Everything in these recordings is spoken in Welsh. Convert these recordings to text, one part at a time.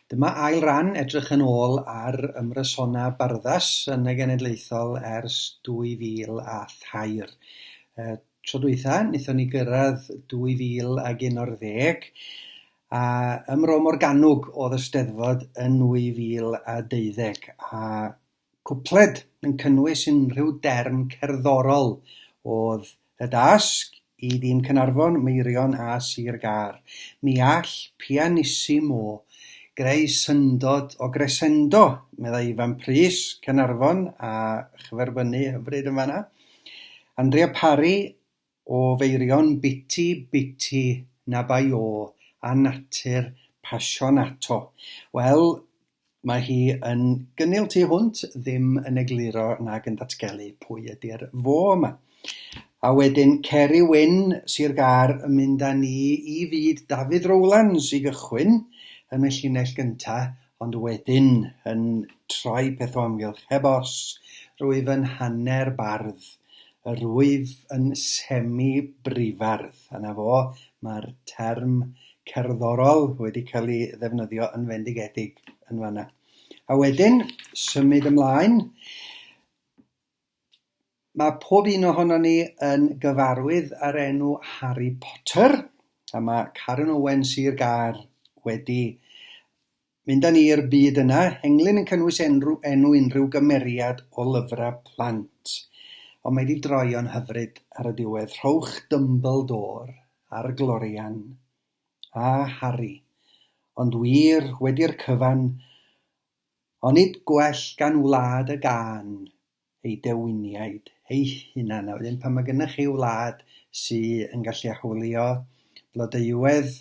Dyma ail ran edrych yn ôl ar ymrysona barddas yn y genedlaethol ers 2003. Tro dwytha, wnaethon ni gyrraedd 2011 a ymro Morgannwg oedd y Steddfod yn 2012 a cwpled yn cynnwys unrhyw derm cerddorol oedd y dasg i dîm Caernarfon, Meuryn a Sir Gar. Mi all pianissimo greu syndod o grescendo, meddai Ifan Pris, Caernarfon a chyferbynnu hyfryd yn fanna. Andrea Parry o feirion biti biti na bai o a natur passionato. Wel, mae hi yn gynnil tu hwnt, ddim yn egluro nag yn datgelu pwy ydy'r fo yma. A wedyn Ceri Wyn, Sir Gar, yn mynd â ni i fyd David Rowlands i gychwyn yn y llinell gyntaf, ond wedyn yn troi peth o amgylch heb os, rwyf yn hanner bardd, y rwyf yn semi-brifardd. A na fo, mae'r term cerddorol wedi cael ei ddefnyddio yn fendigedig yn fanna. A wedyn, symud ymlaen, mae pob un ohono ni yn gyfarwydd ar enw Harry Potter, a mae Karen Owen Sir Gar wedi mynd â ni i'r byd yna. Englyn yn cynnwys enw unrhyw gymeriad o lyfrau plant, ond mae wedi droio'n hyfryd ar y diwedd. Rhowch Dumbledore a'r glorian a Harry, ond wir wedi'r cyfan, ond nid gwell gan wlad y gân ei dewiniaid ei hunan. A wedyn pan mae gennych chi wlad sy'n yn gallu achwilio blodeuwedd,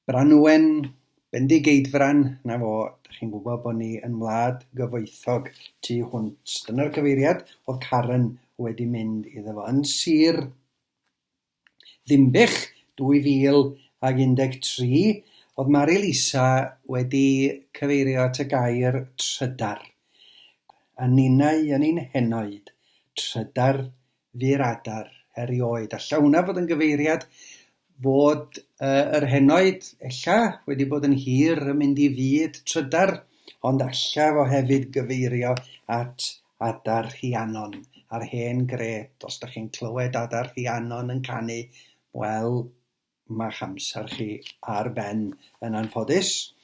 Branwen, Bendigeidfran, na fo, chi'n gwybod bod ni yn wlad gyfoethog tu hwnt. Dyna'r cyfeiriad oedd Karen wedi mynd iddo fo. Yn Sir Ddimbych 2013, oedd Mari-Lisa wedi cyfeirio at y gair trydar. A ninnau yn ein henoed, trydar fu'r adar erioed. Alla hwnna fod yn gyfeiriad bod yr henoed ella wedi bod yn hir yn mynd i fyd trydar, ond alla fo hefyd gyfeirio at adar Rhiannon a'r hen gret. Os da chi'n clywed adar Rhiannon yn canu, wel, mae'ch amser chi ar ben yn anffodus.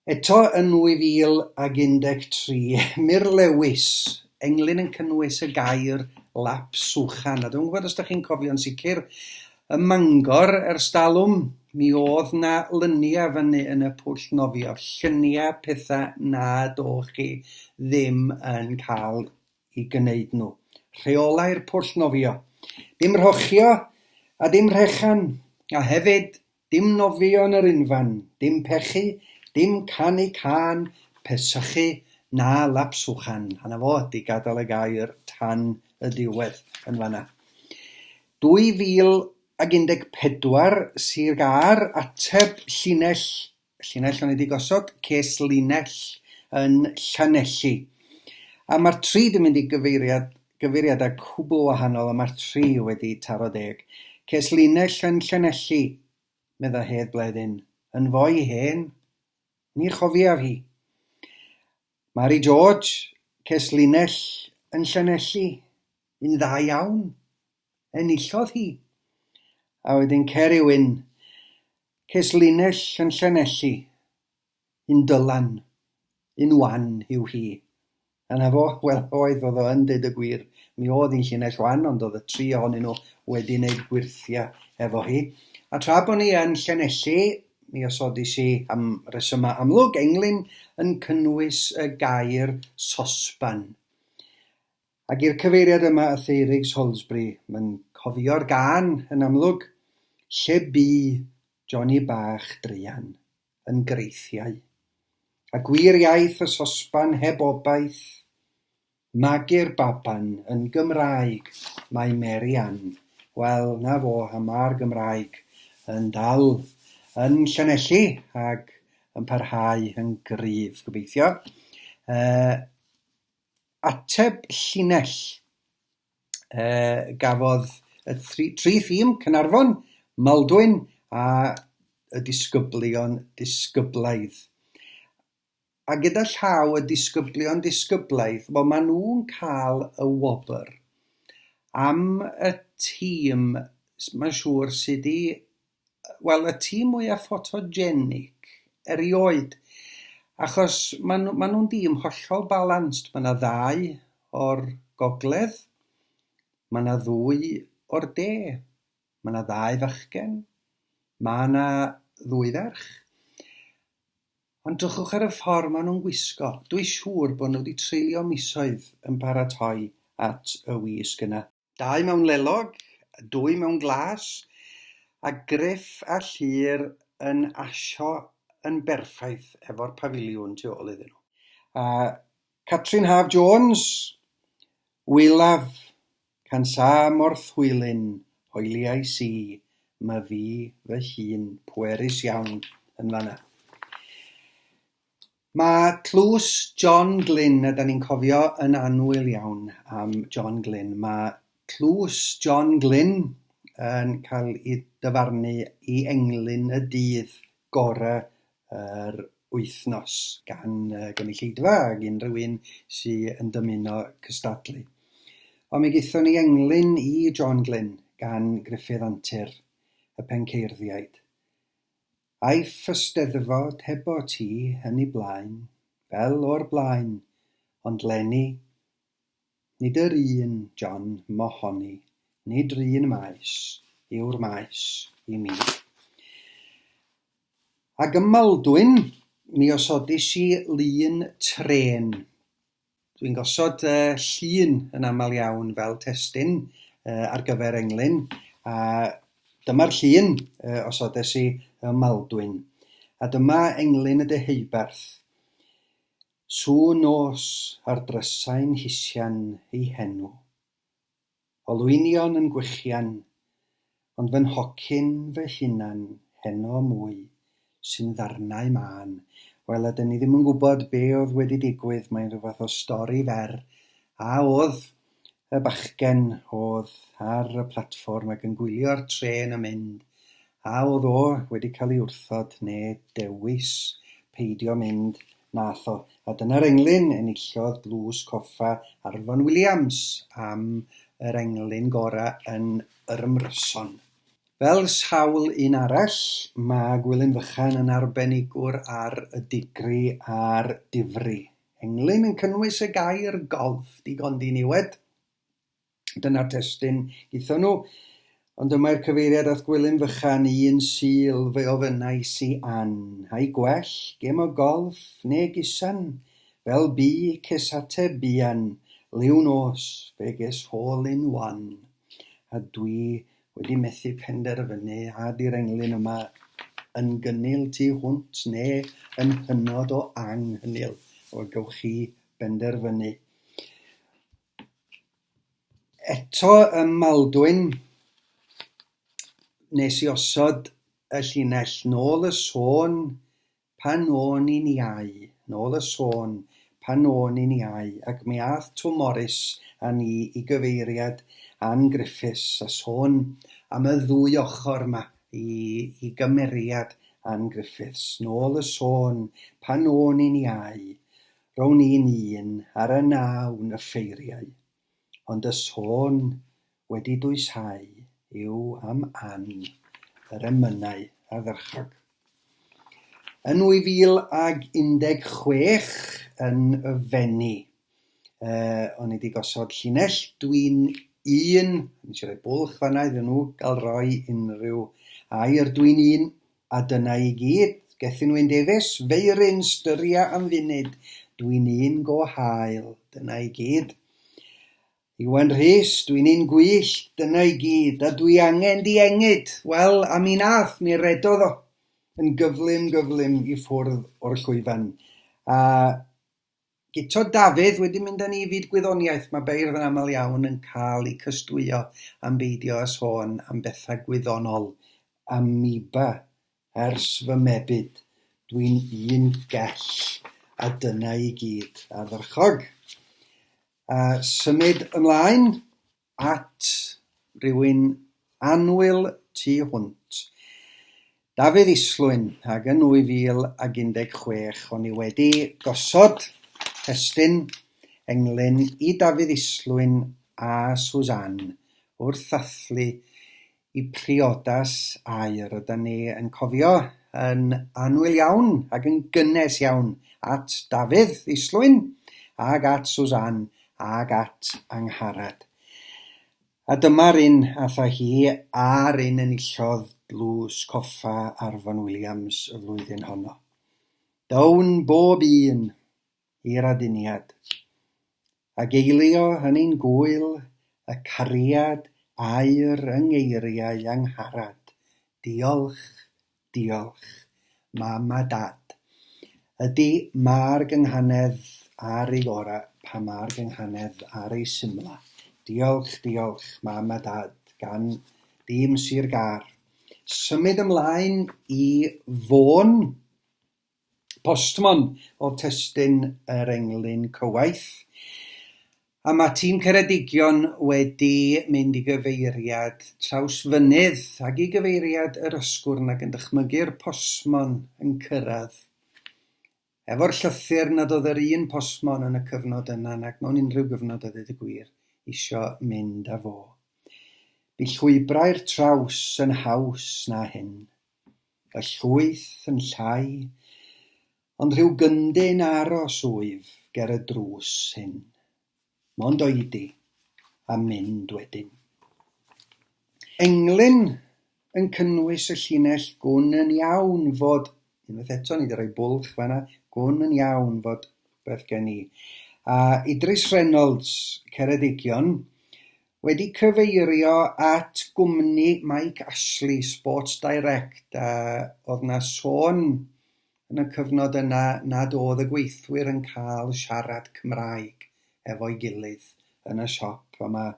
Eto yn 2013, Myr Lewis, englyn yn cynnwys y gair lap swchan. A dwi'n gwybod os da chi'n cofio'n sicr, ym Mangor ers dalwm, mi oedd na lynia fyny yn y pwll nofio, lluniau pethau nad o'ch chi ddim yn cael i gwneud nhw. Rheolai'r pwll nofio. Dim rhochio a dim rhechan, a hefyd dim nofio yn yr unfan, dim pechu, dim canu can, pesychu na lapswchan. A na fo di gadael y gair tan y diwedd yn fanna. 2014, Sir Gar, ateb llinell o'n wedi gosod, ces linell yn Llanelli. A mae'r tri di mynd i gyfeiriadau cwbl wahanol, a mae'r tri wedi taro deg. Ces linell yn Llanelli, medda Hedd Bledyn, yn foi hen, ni chofiaf hi. Mary George, ces linell yn Llanelli, un dda iawn, enillodd hi. A wedyn Ceri Wyn, ces linell yn Llanelli, un dylan, un wan yw hi. A na fo, wel, oedd o yn deud y gwir. Mi oedd hi'n llinell wan, ond oedd y tri ohonyn nhw wedi wneud gwirthiau efo hi. A tra bod ni yn Llanelli, mi osodis i am resyma amlwg, englyn yn cynnwys y gair sosban. Ac i'r cyfeiriad yma y Theirig Salisbury, mae'n cofio'r gân yn amlwg, lle bu Johnny Bach Drian yn greithiau. A gwir iaith y sosban heb obaith, magu'r baban yn Gymraeg, mae Mary Ann. Wel, na fo, a mae'r Gymraeg yn dal yn Llanelli ac yn parhau yn gryf, gobeithio. Ateb llinell gafodd y tri thîm, Caernarfon, Maldwyn a y disgyblaidd. A gyda llaw y disgyblaidd, wel, maen nhw'n cael y wobr am y tîm, mae'n siŵr sydd y tîm mwyaf ffotogenic erioed. Achos maen nhw'n dîm hollol balanced. Mae yna 2 o'r gogledd, mae yna 2 o'r de, mae yna 2 fachgen, mae yna 2 ferch. Ond drychwch ar y ffordd maen nhw'n gwisgo. Dwi'n siŵr bod nhw wedi treulio misoedd yn paratoi at y wisg yna. 2 mewn lelog, 2 mewn glas, a Griff a Llyr yn asio yn berffaith efo'r pafiliwn tu ôl iddyn nhw. Catrin Haf-Jones, Wylaf, Cansa Morthwylyn, Hoeliais I, my fi fy hun, pwerus iawn yn fanna. Mae tlws John Glynn, a da ni'n cofio yn annwyl iawn am John Glynn. Mae tlws John Glynn yn cael ei dyfarnu i englyn y dydd gorau yr wythnos gan gynulleidfa ac unrhyw un sy'n yn dymuno cystadlu. Ond mi gaethon ni englyn i John Glynn gan Gruffydd Antur, y penceirthiaid. Aeth Eisteddfod hebo ti yn ei blaen, fel o'r blaen, ond leni, nid yr un, John, mohoni, nid un maes, yw'r maes i mi. Ac ym Maldwyn, mi osodis I lun tren. Dwi'n gosod llun yn aml iawn fel testun ar gyfer englyn, a dyma'r llun osodais I ym Maldwyn. A dyma englyn y deheubarth. Sŵn nos ar drysau'n hisian ei henw. Olwynion yn gwychian, ond fy'n hocyn fy hunan heno mwy sy'n ddarnau man. Wel, ydyn ni ddim yn gwybod be oedd wedi digwydd, mae'n rhyw fath o stori fer. A oedd y bachgen oedd ar y platfform ac yn gwylio'r tren yn mynd. A oedd o wedi cael ei wrthod neu dewis peidio mynd nath o. A dyna'r englyn enillodd blws coffa Arfon Williams am yr englyn gorau yn yr ymryson. Fel sawl un arall, mae Gwilym Fychan yn arbenigwr ar y digri a'r difri. Englyn yn cynnwys y gair golf digon diniwed. Dyna'r testun gaethon nhw. Ond dyma'r cyfeiriad at Gwilym Fychan, un syl fe ofynnais I an. Hai gwell, gem o golf, ne gusan, fel bi cesate bian, liw nos, fe ges hole in one. A dwi wedi methu penderfynu a di'r englyn yma yn gynnil tu hwnt neu yn hynod o anghynil. O gewch chi benderfynu. Eto ym Maldwyn, nes I osod y llinell nôl y sôn pan o'n i'n iau. Nôl y sôn pan o'n i'n iau. Ac mi ath Tom Morris a ni I gyfeiriad Ann Griffiths a sôn am y 2 ochr yma I gymeriad Ann Griffiths. Nôl y sôn pan o'n i'n iau. Rown i'n un ar y 9 y ffeiriau. Ond y sôn wedi dwysau yw am Ann, yr emynau ardderchog. Yn 2016 yn y Fenni, o'n I wedi gosod llinell dwi'n un, nes I roi bwlch fanna iddyn nhw gael rhoi unrhyw air dwi'n un, a dyna I gyd, gethyn nhw'n defus, Meuryn styria am funud, dwi'n un go hael, dyna I gyd. Iwan Rhys, dwi'n un gwyllt, dyna I gyd, a dwi angen diengyd. Wel, a mi nath, mi redodd o yn gyflym I ffwrdd o'r llwyfan. A Guto Dafydd wedi mynd â ni I fyd gwyddoniaeth. Mae beirdd yn aml iawn yn cael ei cystwyo am beidio a sôn am bethau gwyddonol. Amoeba, ers fy mebyd, dwi'n un gell, a dyna I gyd. Ardderchog. A symud ymlaen at rywun annwyl tu hwnt. Dafydd Islwyn, ac yn 2016, o'n i wedi gosod testyn englyn i Dafydd Islwyn a Susan wrth ddathlu i priodas aur. Ydyn ni yn cofio yn annwyl iawn ac yn gynnes iawn at Dafydd Islwyn ac at Susan ac at Angharad. A dyma'r un atha hi a'r un enillodd blws coffa Arfon Williams y flwyddyn honno. Dawn bob un i'r aduniad, ac eilio hynny'n gwyl y cariad aur yng ngeiriau Angharad. Diolch, diolch, mam a dad. Ydy ma'r gynghanedd ar ei gora pa ma'r gynghanedd ar ei symla. Diolch, diolch, mam a dad, gan dîm Sir Gar. Symud ymlaen i Fôn, postmon o testyn yr englyn cywaith. A mae tîm Ceredigion wedi mynd i gyfeiriad trawsfynydd ac i gyfeiriad yr ysgwrn ac yn dychmygu'r postmon yn cyrraedd. Efo'r llythyr nad oedd yr un postmon yn y cyfnod yna ac mewn unrhyw gyfnod a dweud y gwir isio mynd â fo. Bu llwybrau'r traws yn haws na hyn, y llwyth yn llai, ond rhyw gyndyn aros wyf ger y drws hyn. Mond oedi a mynd wedyn. Englyn yn cynnwys y llinell gwn yn iawn fod, unwaith eto ni wedi rhoi bwlch fanna, gwn yn iawn fod beth gen i. A Idris Reynolds, Ceredigion, wedi cyfeirio at gwmni Mike Ashley Sports Direct. Oedd na sôn yn y cyfnod yna nad oedd y gweithwyr yn cael siarad Cymraeg efo'i gilydd yn y siop. A mae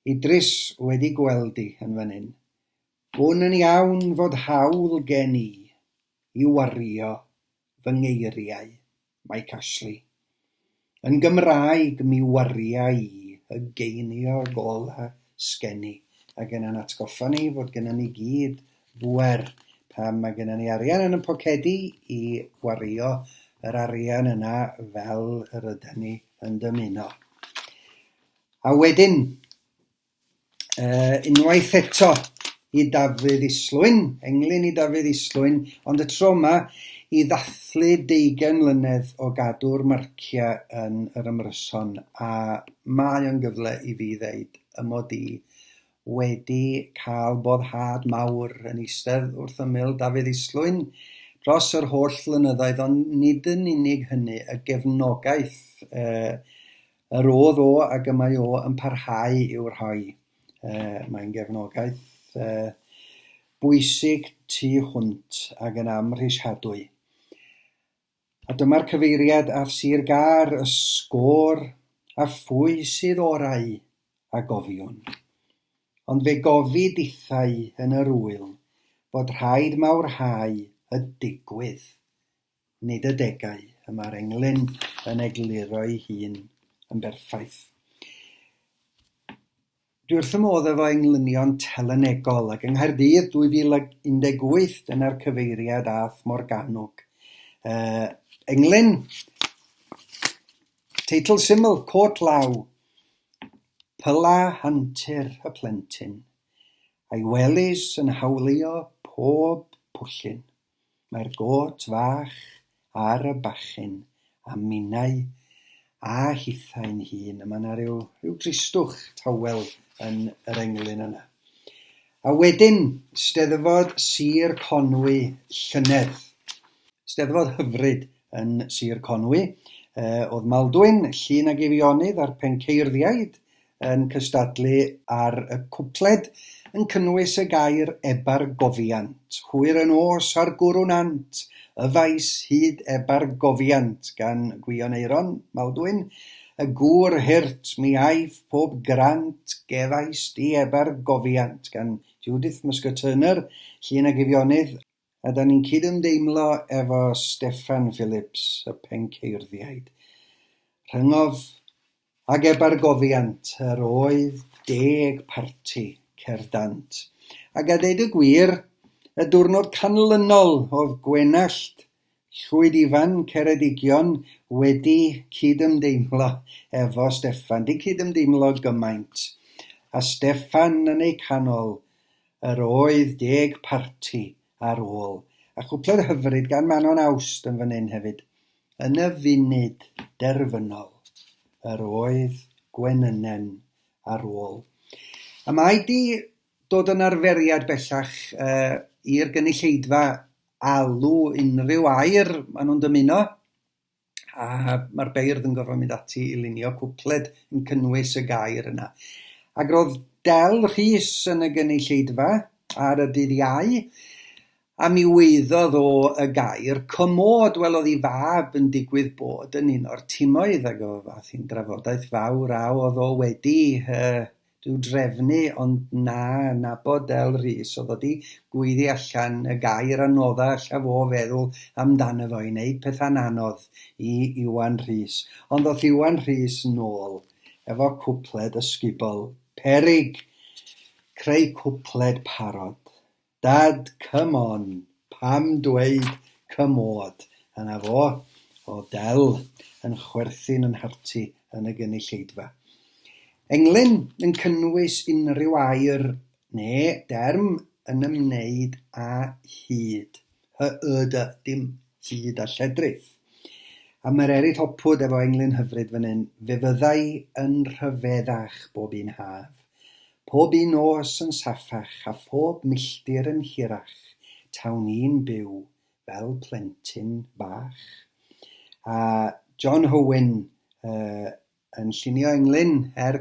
Idris wedi gweld i yn fan hyn. Gwn yn iawn fod hawl gen i wario fy ngeiriau, Mike Ashley. Yn Gymraeg mi wariau i y geiniog gola sgeni. Ac yna'n atgoffa ni fod gennym ni gyd bwer pam mae gennym ni arian yn y pocedi i wario yr arian yna fel yr ydyn ni yn dymuno. A wedyn, unwaith eto i Dafydd Islwyn, englyn i Dafydd Islwyn, ond y tro yma i ddathlu 20 mlynedd o gadw'r marcia yn yr ymryson, a mae o'n gyfle i fi ddeud ymod i wedi cael boddhad mawr yn eistedd wrth ymyl Dafydd Islwyn dros yr holl flynyddoedd, ond nid yn unig hynny, y gefnogaeth yr oedd o ac y mae o yn parhau i'w rhoi. Mae'n gefnogaeth bwysig tu hwnt ac yn amhrisiadwy. A dyma'r cyfeiriad af Sir Gar, y sgôr a phwy sydd orau a gofiwn. Ond fe gofi dithau yn yr wyl bod rhaid mawrhau y digwydd, nid y degau. Y mae'r englyn yn egluro'i hun yn berffaith. Dwi wrth fy modd efo englynion telenegol ac yng Nghaerdydd 2018 dyna'r cyfeiriad ath Morgannwg. Englyn, teitl syml, cot law, pyla hantur y plentyn, a'i welys yn hawlio pob pwllyn. Mae'r got fach ar y bachyn, a minnau a hithau'n hun. Mae yna ryw dristwch tawel yn yr englyn yna. A wedyn, Steddfod Sir Conwy llynedd. Steddfod hyfryd yn Sir Conwy. Oedd Maldwyn, llun ag Efionydd a'r Penceirthiaid yn cystadlu ar y cwpled yn cynnwys y gair ebargofiant. Hwyr yn os ar gwrwnant, y faes hyd ebargofiant gan Gwion Eiron, Maldwyn. Y gŵr hyrt mi aif pob grant gefais di ebargofiant gan Judith Musgoturner, llun ag Efionydd. A da ni'n cydymdeimlo efo Steffan Phillips, y Penceirthiaid. Rhyngof ag ebargofiant yr oedd 10 parti cerdant. Ac a deud y gwir, Y diwrnod canlynol oedd Gwenallt, llwyd ifan Ceredigion wedi cydymdeimlo efo Steffan. Di cydymdeimlo gymaint. A Steffan yn ei canol, yr oedd 10 parti ar ôl. A chwpled hyfryd gan Manon Awst yn fan hyn hefyd. Yn y funud derfynol, yr oedd Gwenynen ar ôl. A mae di dod yn arferiad bellach i'r gynulleidfa alw unrhyw air maen nhw'n dymuno. A mae'r beirdd yn gofod mynd ati i lunio cwpled yn cynnwys y gair yna. Ac roedd Del Rhys yn y gynulleidfa ar y dydd Iau, a mi weiddodd o y gair cymod. Wel, oedd ei fab yn digwydd bod yn un o'r timoedd, ac o fath i'n drafodaeth fawr a oedd o wedi rhyw drefnu, ond na bod Del Rhys oedd wedi gweiddi allan y gair anodda alla fo feddwl amdano fo i wneud pethau'n anodd i Iwan Rhys. Ond oedd Iwan Rhys nôl efo cwpled ysgubol peryg, creu cwpled parod. Dad, come on, pam dweud cymod. A na fo, o Del yn chwerthu'n yn harti yn y gynulleidfa. Englyn yn cynnwys unrhyw air neu derm yn ymwneud â hyd. Dim hyd a lledrith. A mae'r eryll hopwd efo englyn hyfryd fan hyn. Fe fyddai yn rhyfeddach bob un haf. Pob un nos yn saffach a phob milltir yn hirach, tawn i'n byw fel plentyn bach. A John Hywyn yn llunio englyn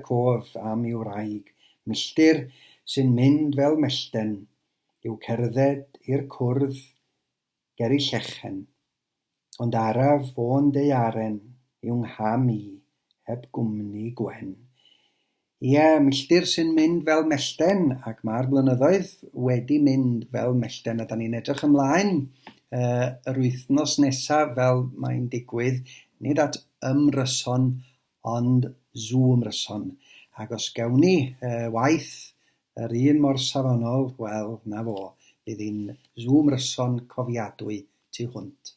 cof am i'w wraig. Milltir sy'n mynd fel mellten, yw cerdded i'r cwrdd ger i llechen. Ond araf o'n deiaren yw'n ham i, heb gwmni gwen. Ie, milltir sy'n mynd fel mellten, ac mae'r blynyddoedd wedi mynd fel mellten, a da ni'n edrych ymlaen yr wythnos nesaf fel mae'n digwydd, nid at ymryson, ond Zoom ryson. Ac os gawn ni waith yr un mor safonol, wel, na fo, bydd hi'n Zoom ryson cofiadwy tu hwnt.